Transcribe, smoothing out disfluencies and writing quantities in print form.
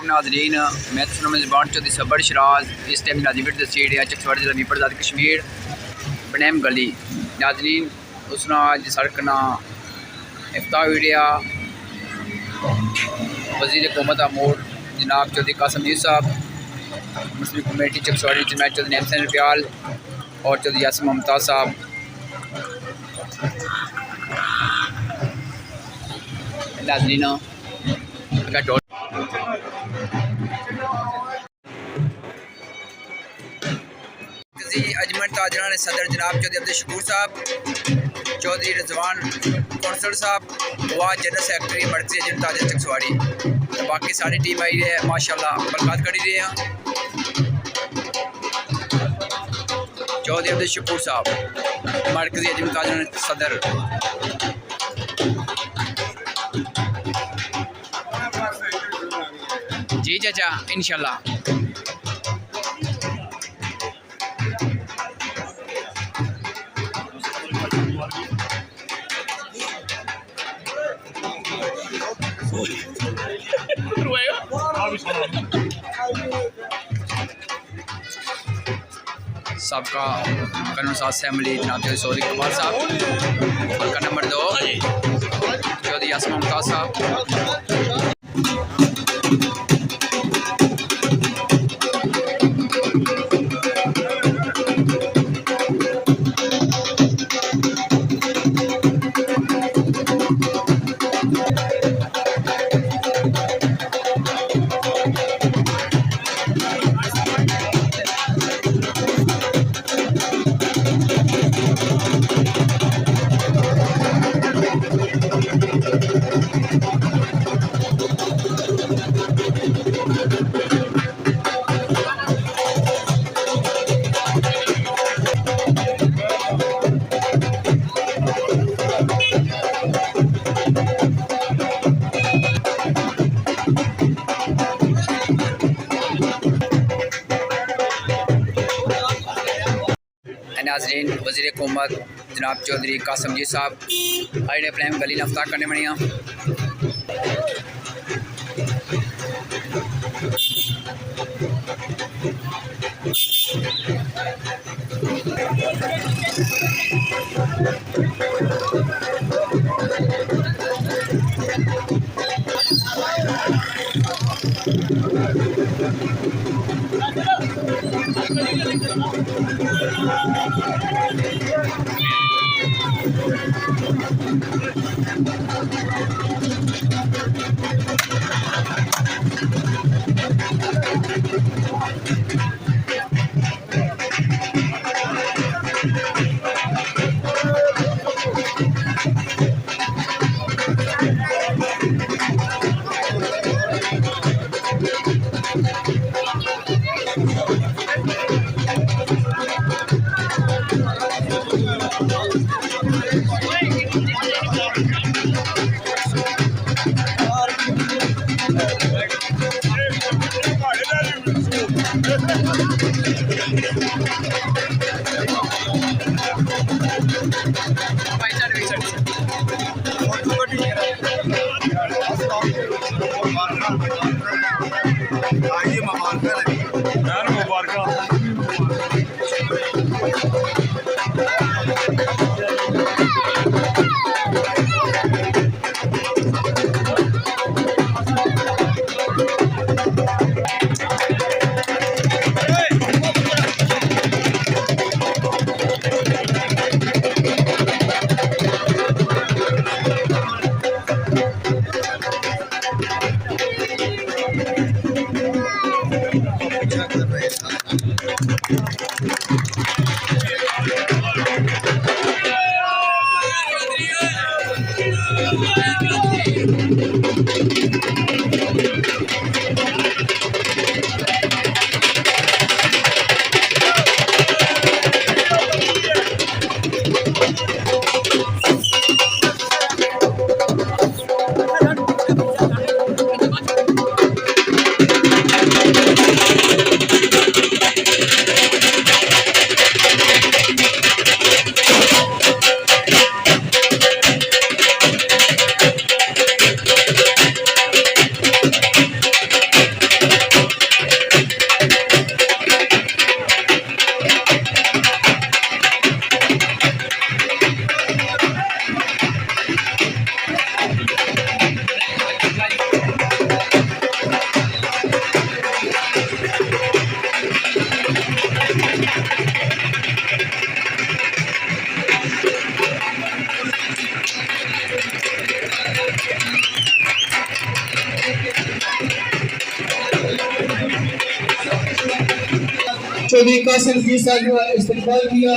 नाजरीन, मैं तो मेज़बान चौधरी सबर शराज। इस टाइम नाजीबेट सीट है चकसवारी जिला मीपरजाद कश्मीर पन्याम गली। नाजरीन उसना अज सड़क ना इफ्ताह वीडिया वजीर हुकूमत امور जनाब चौधरी कासिम मजीद साहब, मुस्लिम कमेटी चकसवारी जनाब चौधरी नईम रुपयाल और चौधरी यासिन मुमताज़ साहब। नाजरीन अजमेर ताजरा ने सदर जनाब चौधरी अब्दुल शकूर साहब, चौधरी रिजवान कौंसल साहब व जनरल सेक्रेटरी मर्कजी एजेंट ताजरा चकसवारी। तो बाकी सारी टीम आई है माशाल्लाह मुलाकात करी रहे हैं। चौधरी अब्दुल शकूर साहब मर्कजी एजेंट ताजरा सदर। जी चाचा इंशाल्लाह। सबका कानून साथ असेंबली जनाब चौधरी इस्तकबाल साहब, हल्का नंबर 2 चौधरी यासिन मुमताज़ साहब। नाज़रीन वज़ीर हुकूमत जनाब चौधरी कासिम मजीद साहब आए अपने गली नफ्ता करने बनिया। चौधरी कासिम जी साहब का इस्तकबाल किया।